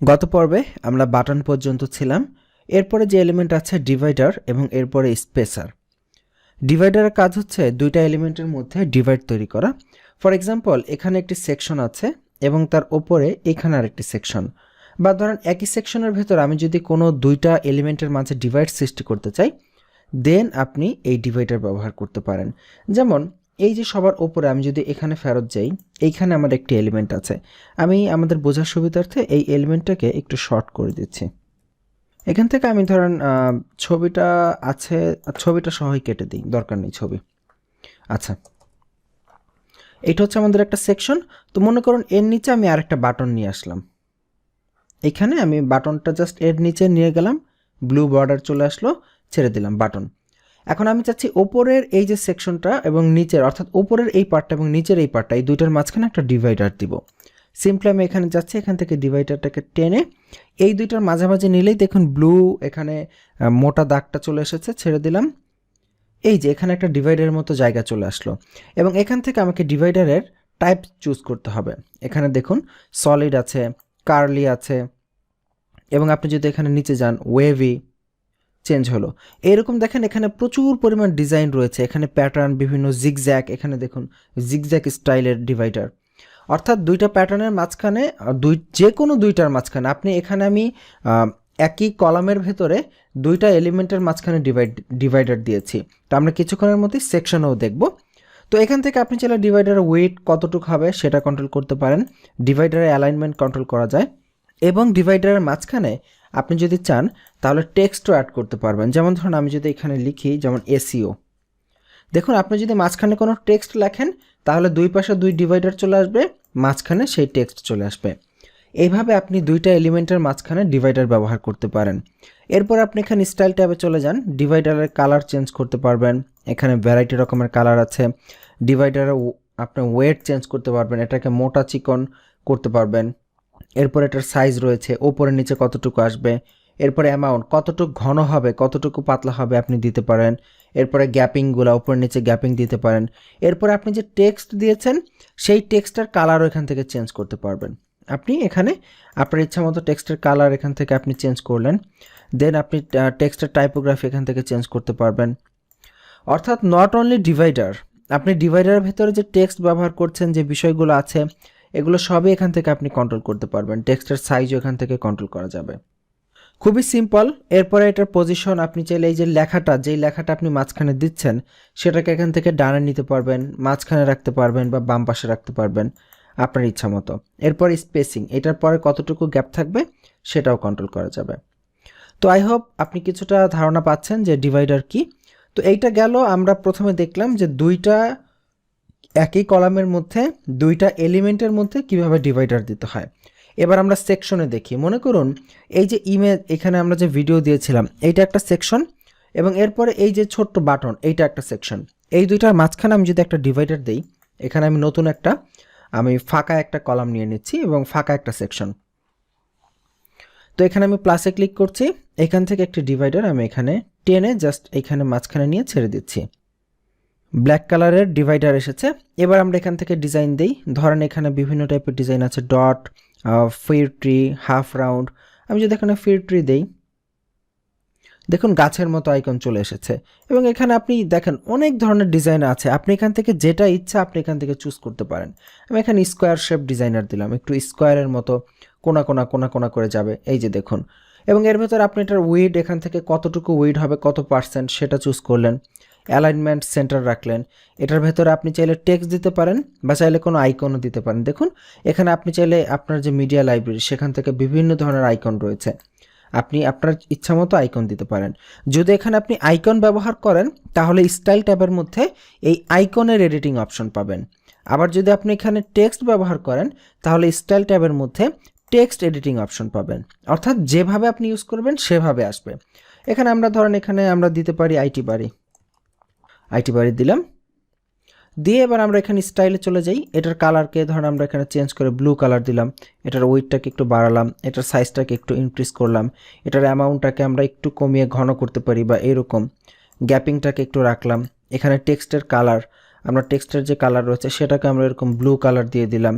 গত পর্বে আমরা বাটন পর্যন্ত ছিলাম। এরপরে যে এলিমেন্ট আছে ডিভাইডার এবং এরপরে স্পেসার। ডিভাইডারের কাজ হচ্ছে দুইটা এলিমেন্টের মধ্যে ডিভাইড তৈরি করা। ফর এক্সাম্পল, এখানে একটি সেকশন আছে এবং তার ওপরে এখানে আরেকটি সেকশন, বা ধরেন একই সেকশনের ভেতর আমি যদি কোনো দুইটা এলিমেন্টের মাঝে ডিভাইড সৃষ্টি করতে চাই, দেন আপনি এই ডিভাইডার ব্যবহার করতে পারেন। যেমন এই যে সবার ওপরে আমি যদি এখানে ফেরত যাই, এইখানে আমার একটি এলিমেন্ট আছে। আমি আমাদের বোঝার সুবিধার্থে এই এলিমেন্টটাকে একটু শর্ট করে দিচ্ছি। এখান থেকে আমি ধরেন ছবিটা আছে, ছবিটা সহই কেটে দিই, দরকার নেই ছবি। আচ্ছা, এটা হচ্ছে আমাদের একটা সেকশন। তো মনে করুন এর নিচে আমি আরেকটা বাটন নিয়ে আসলাম। এখানে আমি বাটনটা জাস্ট এর নিচে নিয়ে গেলাম, ব্লু বর্ডার চলে আসলো, ছেড়ে দিলাম বাটন। এখন আমি চাচ্ছি ওপরের এই যে সেকশনটা এবং নিচের, অর্থাৎ ওপরের এই পার্টটা এবং নিচের এই পার্টটা, এই দুইটার মাঝখানে একটা ডিভাইডার দিব। সিম্পলি আমি এখানে যাচ্ছি, এখান থেকে ডিভাইডারটাকে টেনে এই দুইটার মাঝামাঝি নিলেই দেখুন ব্লু এখানে মোটা দাগটা চলে এসেছে, ছেড়ে দিলাম। এই যে এখানে একটা ডিভাইডারের মতো জায়গা চলে আসলো এবং এখান থেকে আমাকে ডিভাইডারের টাইপ চুজ করতে হবে। এখানে দেখুন সলিড আছে, কার্লি আছে, এবং আপনি যদি এখানে নিচে যান ওয়েভি চেঞ্জ হলো। এরকম দেখেন এখানে প্রচুর পরিমাণ ডিজাইন রয়েছে, এখানে প্যাটার্ন, বিভিন্ন জিগজ্যাগ, এখানে দেখুন জিগজ্যাগ স্টাইলের ডিভাইডার। অর্থাৎ দুইটা প্যাটার্নের মাঝখানে, যে কোনো দুইটার মাঝখানে আপনি, এখানে আমি একই কলামের ভেতরে দুইটা এলিমেন্টের মাঝখানে ডিভাইডার দিয়েছি। তো আমরা কিছুক্ষণের মধ্যেই সেকশনও দেখব। তো এখান থেকে আপনি চাইলে ডিভাইডারের ওয়েট কতটুকু হবে সেটা কন্ট্রোল করতে পারেন, ডিভাইডারের অ্যালাইনমেন্ট কন্ট্রোল করা যায়, এবং ডিভাইডারের মাঝখানে আপনি যদি চান তাহলে টেক্সটও অ্যাড করতে পারবেন। যেমন ধরুন আমি যদি এখানে লিখি, যেমন এসইও, দেখুন আপনি যদি মাঝখানে কোনো টেক্সট লেখেন তাহলে দুই পাশে দুই ডিভাইডার চলে আসবে, মাঝখানে সেই টেক্সট চলে আসবে। এইভাবে আপনি দুইটা এলিমেন্টের মাঝখানে ডিভাইডার ব্যবহার করতে পারেন। এরপর আপনি এখানে স্টাইল ট্যাবে চলে যান, ডিভাইডারের কালার চেঞ্জ করতে পারবেন। এখানে ভ্যারাইটি রকমের কালার আছে। ডিভাইডারের আপনি ওয়েট চেঞ্জ করতে পারবেন, এটাকে মোটা চিকন করতে পারবেন। এরপর এটার সাইজ রয়েছে, ওপরে নিচে কতটুকু আসবে। এরপরে অ্যামাউন্ট, কতটুকু ঘন হবে কতটুকু পাতলা হবে আপনি দিতে পারেন। এরপরে গ্যাপিংগুলো, উপর নিচে গ্যাপিং দিতে পারেন। এরপরে আপনি যে টেক্সট দিয়েছেন সেই টেক্সটের কালারও এখান থেকে চেঞ্জ করতে পারবেন। আপনি এখানে আপনার ইচ্ছা মতো টেক্সটের কালার এখান থেকে আপনি চেঞ্জ করলেন, দেন আপনি টেক্সটের টাইপোগ্রাফি এখান থেকে চেঞ্জ করতে পারবেন। অর্থাৎ নট অনলি ডিভাইডার, আপনি ডিভাইডারের ভেতরে যে টেক্সট ব্যবহার করছেন, যে বিষয়গুলো আছে, এগুলো সবই এখান থেকে আপনি কন্ট্রোল করতে পারবেন। টেক্সটের সাইজও এখান থেকে কন্ট্রোল করা যাবে। খুবই সিম্পল। এরপরে এটার পজিশন, আপনি চাইলে এই যে লেখাটা, যেই লেখাটা আপনি মাঝখানে দিচ্ছেন সেটাকে এখান থেকে ডানে নিতে পারবেন, মাঝখানে রাখতে পারবেন, বা বাম পাশে রাখতে পারবেন আপনার ইচ্ছা মতো। এরপর স্পেসিং, এটার পরে কতটুকু গ্যাপ থাকবে সেটাও কন্ট্রোল করা যাবে। তো আই হোপ আপনি কিছুটা ধারণা পাচ্ছেন যে ডিভাইডার কি। তো এইটা গেল, আমরা প্রথমে দেখলাম যে দুইটা একই কলামের মধ্যে দুইটা এলিমেন্টের মধ্যে কিভাবে ডিভাইডার দিতে হয়। এবার আমরা সেকশনে দেখি। মনে করুন এই যে ইমেজ, এখানে আমরা যে ভিডিও দিয়েছিলাম এইটা একটা সেকশন, এবং এরপরে এই যে ছোট্ট বাটন এইটা একটা সেকশন। এই দুইটার মাঝখানে আমি যদি একটা ডিভাইডার দেই, এখানে আমি নতুন আমি ফাঁকা একটা কলাম নিয়ে নিচ্ছি এবং ফাঁকা একটা সেকশন। তো এখানে আমি প্লাসে ক্লিক করছি, এখান থেকে একটি ডিভাইডার আমি এখানে টেনে জাস্ট এখানে মাঝখানে নিয়ে ছেড়ে দিচ্ছি। ব্ল্যাক কালারের ডিভাইডার এসেছে। এবার আমরা এখান থেকে ডিজাইন দিই। ধরেন এখানে বিভিন্ন টাইপের ডিজাইন আছে, ডট, ফির ট্রি, হাফ রাউন্ড। আমি যদি এখানে ফির ট্রি দেই, দেখুন গাছের মতো আইকন চলে এসেছে, এবং এখানে আপনি দেখেন অনেক ধরনের ডিজাইন আছে। আপনি এখান থেকে যেটা ইচ্ছা আপনি এখান থেকে চুজ করতে পারেন। আমি এখানে স্কোয়ার শেপ ডিজাইনার দিলাম, একটু স্কোয়ারের মতো কোনা কোনা কোনা কোনা করে যাবে, এই যে দেখুন। এবং এর ভেতর আপনি এটার উইড, এখান থেকে কতটুকু উইড হবে, কত পার্সেন্ট সেটা চুজ করলেন। অ্যালাইনমেন্ট সেন্টার রাখলেন। এটার ভেতরে আপনি চাইলে টেক্সট দিতে পারেন বা চাইলে কোনো আইকনও দিতে পারেন। দেখুন এখানে আপনি চাইলে আপনার যে মিডিয়া লাইব্রেরি সেখান থেকে বিভিন্ন ধরনের আইকন রয়েছে, আপনি আপনার ইচ্ছা মতো আইকন দিতে পারেন। যদি এখানে আপনি আইকন ব্যবহার করেন তাহলে স্টাইল ট্যাবের মধ্যে এই আইকনের এডিটিং অপশন পাবেন। আবার যদি আপনি এখানে টেক্সট ব্যবহার করেন তাহলে স্টাইল ট্যাবের মধ্যে টেক্সট এডিটিং অপশন পাবেন। অর্থাৎ যেভাবে আপনি ইউজ করবেন সেভাবে আসবে। এখানে আমরা ধরেন এখানে আমরা দিতে পারি আইটি বাড়ি দিলাম, দিয়ে এবার আমরা এখানে স্টাইলে চলে যাই। এটার কালারকে ধরেন আমরা এখানে চেঞ্জ করে ব্লু কালার দিলাম, এটার ওয়েটটাকে একটু বাড়ালাম, এটার সাইজটাকে একটু ইনক্রিজ করলাম, এটার অ্যামাউন্টটাকে আমরা একটু কমিয়ে ঘন করতে পারি বা এরকম, গ্যাপিংটাকে একটু রাখলাম। এখানে টেক্সটের কালার, আমরা টেক্সটের যে কালার রয়েছে সেটাকে আমরা এরকম ব্লু কালার দিয়ে দিলাম।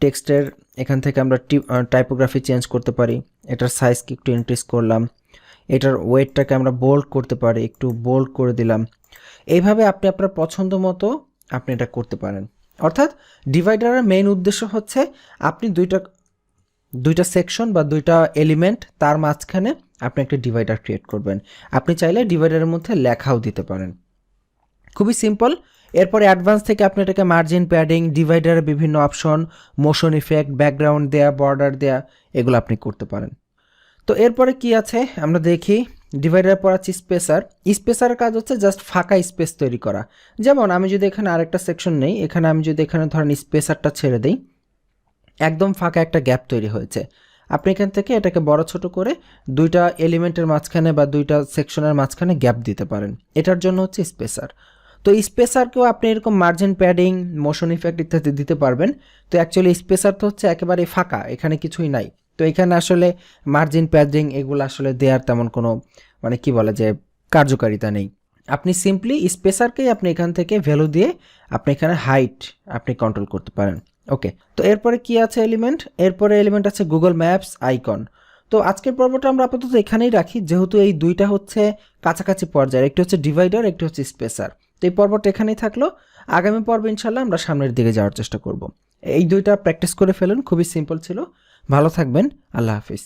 টেক্সটের এখান থেকে আমরা টাইপোগ্রাফি চেঞ্জ করতে পারি, এটার সাইজকে একটু ইনক্রিজ করলাম, এটার ওয়েটটাকে আমরা বোল্ড করতে পারি, একটু বোল্ড করে দিলাম। এইভাবে আপনি আপনার পছন্দ মতো আপনি এটা করতে পারেন। অর্থাৎ ডিভাইডারের মেইন উদ্দেশ্য হচ্ছে আপনি দুইটা সেকশন বা দুইটা এলিমেন্ট তার মাঝখানে আপনি একটা ডিভাইডার ক্রিয়েট করবেন। আপনি চাইলে ডিভাইডারের মধ্যে লেখাও দিতে পারেন। খুবই সিম্পল। এরপরে অ্যাডভান্স থেকে আপনি এটাকে মার্জিন, প্যাডিং, ডিভাইডারের বিভিন্ন অপশন, মোশন ইফেক্ট, ব্যাকগ্রাউন্ড দেয়া, বর্ডার দেয়া, এগুলো আপনি করতে পারেন। তো এরপরে কি আছে আমরা দেখি। ডিভাইডার পর আছে স্পেসার। স্পেসারের কাজ হচ্ছে জাস্ট ফাঁকা স্পেস তৈরি করা। যেমন আমি যদি এখানে আরেকটা সেকশন নেই, এখানে আমি যদি এখানে ধরেন স্পেসারটা ছেড়ে দিই, একদম ফাঁকা একটা গ্যাপ তৈরি হয়েছে। আপনি এখান থেকে এটাকে বড় ছোট করে দুইটা এলিমেন্টের মাঝখানে বা দুইটা সেকশনের মাঝখানে গ্যাপ দিতে পারেন। এটার জন্য হচ্ছে স্পেসার। তো স্পেসারকেও আপনি এরকম মার্জিন, প্যাডিং, মোশন ইফেক্ট ইত্যাদি দিতে পারবেন। তো অ্যাকচুয়ালি স্পেসার তো হচ্ছে একেবারে ফাঁকা, এখানে কিছুই নাই। তো এখানে আসলে মার্জিন, প্যাডিং এগুলো আসলে দেওয়ার তেমন কোনো মানে কি বলে যে কার্যকারিতা নেই। আপনি সিম্পলি স্পেসারকেই আপনি এখান থেকে ভ্যালু দিয়ে আপনি এখানে হাইট আপনি কন্ট্রোল করতে পারেন। ওকে, তো এরপরে কি আছে এলিমেন্ট? এরপরে এলিমেন্ট আছে গুগল ম্যাপস আইকন। তো আজকের পর্বটা আমরা আপাতত এখানেই রাখি, যেহেতু এই দুইটা হচ্ছে কাছাকাছি পর্যায়ের, একটি হচ্ছে ডিভাইডার, একটি হচ্ছে স্পেসার। তো এই পর্বটা এখানেই থাকলো। আগামী পর্বে ইনশাল্লাহ আমরা সামনের দিকে যাওয়ার চেষ্টা করব। এই দুইটা প্র্যাকটিস করে ফেলুন, খুবই সিম্পল ছিল। ভালো থাকবেন, আল্লাহ হাফিজ।